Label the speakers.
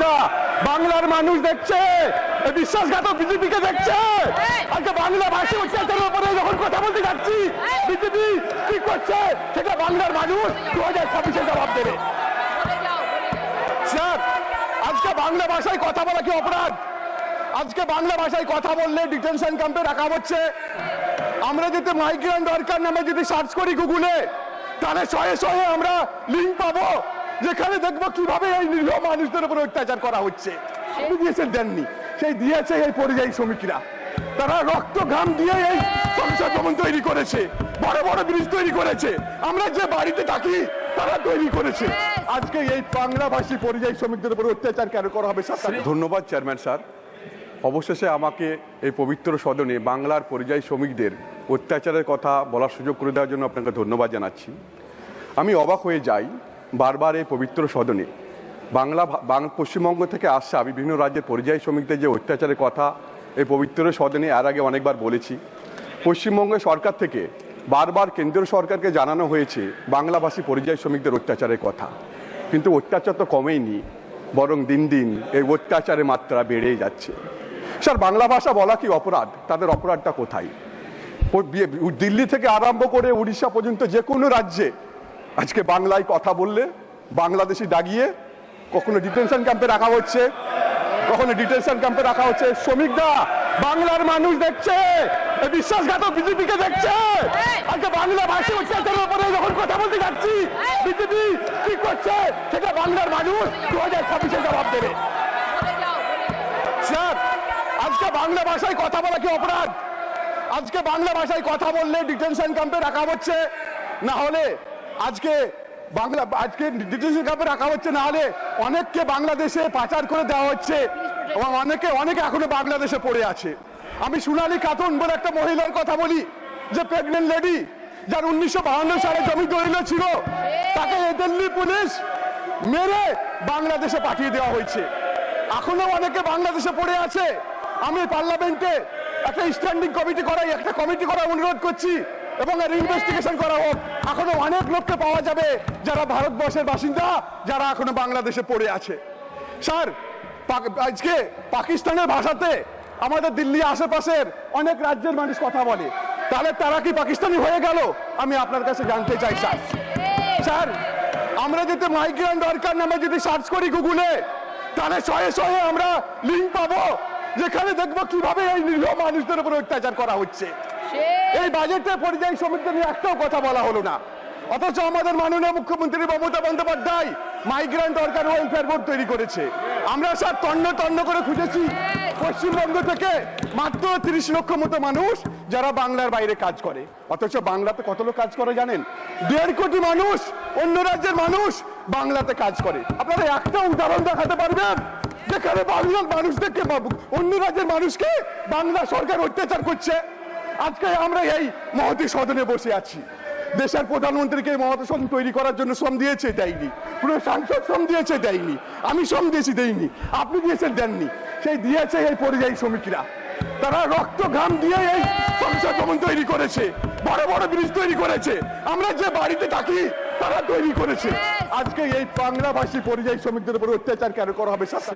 Speaker 1: না, বাংলার মানুষ দেখছে, বিশ্বাসঘাতক বিজেপিকে দেখছে। আজকে বাংলা ভাষী অত্যাচারের উপরে যখন কথা বলতে যাচ্ছি, বিজেপি কি করছে সেটা বাংলার মানুষ 2026-এ জবাব দেবে। স্যার, আজকে বাংলা ভাষায় কথা বলা কি অপরাধ? আজকে বাংলা ভাষায় কথা বললে ডিটেনশন ক্যাম্পে রাখা হচ্ছে। আমরা যদি মাইগ্রেন্ট ওয়ার্কার নামে যদি সার্চ করি গুগলে, তাহলে শয়ে শয়ে আমরা লিঙ্ক পাবো, যেখানে দেখবো কিভাবে এই নিরীহ মানুষদের উপর অত্যাচার করা হচ্ছে। আপনি দিয়েছেন, দেননি, সেই দিয়েছে এই পরিযায়ী শ্রমিকরা। তারা রক্ত ঘাম দিয়ে এই সংসদ ভবন তৈরি করেছে, বড় বড় ব্রিজ তৈরি করেছে, আমরা যে বাড়িতে থাকি তারা তৈরি করেছে। আজকে এই বাংলাভাষী পরিযায়ী শ্রমিকদের উপর অত্যাচার কেন করা হবে?
Speaker 2: ধন্যবাদ চেয়ারম্যান স্যার। অবশেষে আমাকে এই পবিত্র সদনে বাংলার পরিযায়ী শ্রমিকদের অত্যাচারের কথা বলার সুযোগ করে দেওয়ার জন্য আপনাকে ধন্যবাদ জানাচ্ছি। আমি অবাক হয়ে যাই বারবার এই পবিত্র সদনে পশ্চিমবঙ্গ থেকে আসা বিভিন্ন রাজ্যের পরিযায়ী শ্রমিকদের যে অত্যাচারের কথা এই পবিত্র সদনে এর আগে অনেকবার বলেছি। পশ্চিমবঙ্গের সরকার থেকে বারবার কেন্দ্রীয় সরকারকে জানানো হয়েছে বাংলাভাষী পরিযায়ী শ্রমিকদের অত্যাচারের কথা, কিন্তু অত্যাচার তো কমেইনি, বরং দিন দিন এই অত্যাচারের মাত্রা বেড়েই যাচ্ছে। স্যার, বাংলা ভাষা বলা কি অপরাধ? তাদের অপরাধটা কোথায়? দিল্লি থেকে আরম্ভ করে উড়িষ্যা পর্যন্ত যে কোনো রাজ্যে আজকে বাংলায় কথা বললে বাংলাদেশি দাগিয়ে কখনো ডিটেনশন ক্যাম্পে রাখা হচ্ছে, কখনো ডিটেনশন ক্যাম্পে রাখা হচ্ছে। শ্রমিকরা, বাংলার মানুষ দেখছে, বিশ্বাসঘাতক বিজেপিকে দেখছে। আজকে বাংলা ভাষী অত্যাচারের উপরে যখন কথা বলতে যাচ্ছি, বিজেপি কি করছে সেটা বাংলার মানুষ 2026-এ জবাব দেবে। স্যার, আজকে বাংলা ভাষায় কথা বলা কি অপরাধ? আজকে বাংলা ভাষায় কথা বললে ডিটেনশন ক্যাম্পে রাখা হচ্ছে, না হলে আজকে ডিটেনশন ক্যাম্পে রাখা হচ্ছে, না হলে অনেককে বাংলাদেশে পাচার করে দেওয়া হচ্ছে এবং অনেকে এখনো বাংলাদেশে পড়ে আছে। আমি সোনালী খাতুন বলে একটা মহিলার কথা বলি, যে প্রেগনেন্ট লেডি, যার 1952 সালে জমি দলিল ছিল, তাকে দিল্লি পুলিশ মেরে বাংলাদেশে পাঠিয়ে দেওয়া হয়েছে। এখনো অনেকে বাংলাদেশে পড়ে আছে। আমি পার্লামেন্টে একটা স্ট্যান্ডিং কমিটি করার অনুরোধ করছি এবং এর ইনভেস্টিগেশন করা হোক। এখনো অনেক লোককে পাওয়া যাবে যারা ভারতবর্ষের বাসিন্দা, যারা এখনো বাংলাদেশে পড়ে আছে। স্যার, আজকে পাকিস্তানের ভাষাতে আমাদের দিল্লি আশেপাশের অনেক রাজ্যের মানুষ কথা বলে, তাহলে তারা কি পাকিস্তানি হয়ে গেল? আমি আপনার কাছে জানতে চাই স্যার। স্যার, আমরা যদি মাইগ্রেন্ট ওয়ার্কার নামে যদি সার্চ করি গুগলে, তাহলে শয়ে শয়ে আমরা লিঙ্ক পাবো, যেখানে দেখবো কিভাবে এই নিরীহ মানুষদের উপর অত্যাচার করা হচ্ছে। এই বাজেটে পরিযায়ী শ্রমিকদের নিয়ে একটাও কথা বলা হলো না, অথচ আমাদের মাননীয় মুখ্যমন্ত্রী Mamata Bandyopadhyay migrant worker welfare board তৈরি করেছে। আমরা স্যার তন্ন করে খুঁজেছি পশ্চিমবঙ্গ থেকে মাত্র 30 লক্ষ মতো মানুষ যারা বাংলার বাইরে কাজ করে, অথচ বাংলাতে কত লোক কাজ করে জানেন? 1.5 কোটি মানুষ, অন্য রাজ্যের মানুষ বাংলাতে কাজ করে। আপনারা একটা উদাহরণ দেখাতে পারবেন যেখানে বাংলার মানুষদেরকে, অন্য রাজ্যের মানুষকে বাংলা সরকার অত্যাচার করছে? আজকে আমরা এই মহতী সদনে বসে আছি, দেশের প্রধানমন্ত্রীকে মহতী সদন তৈরি করার জন্য শ্রম দিয়েছে, দেয়নি। পুরো সাংসদ শ্রম দিয়েছে, দেয়নি। আমি শ্রম দিয়েছি, দেয়নি। আপনি দিয়েছেন, দেননি, সেই দিয়েছে এই পরিযায়ী শ্রমিকরা। তারা রক্ত ঘাম দিয়ে এই সংসদ ভবন তৈরি করেছে, বড় বড় ব্রিজ তৈরি করেছে, আমরা যে বাড়িতে থাকি তারা তৈরি করেছে। আজকে এই বাংলাভাষী পরিযায়ী শ্রমিকদের উপর অত্যাচার কেন করা হবে?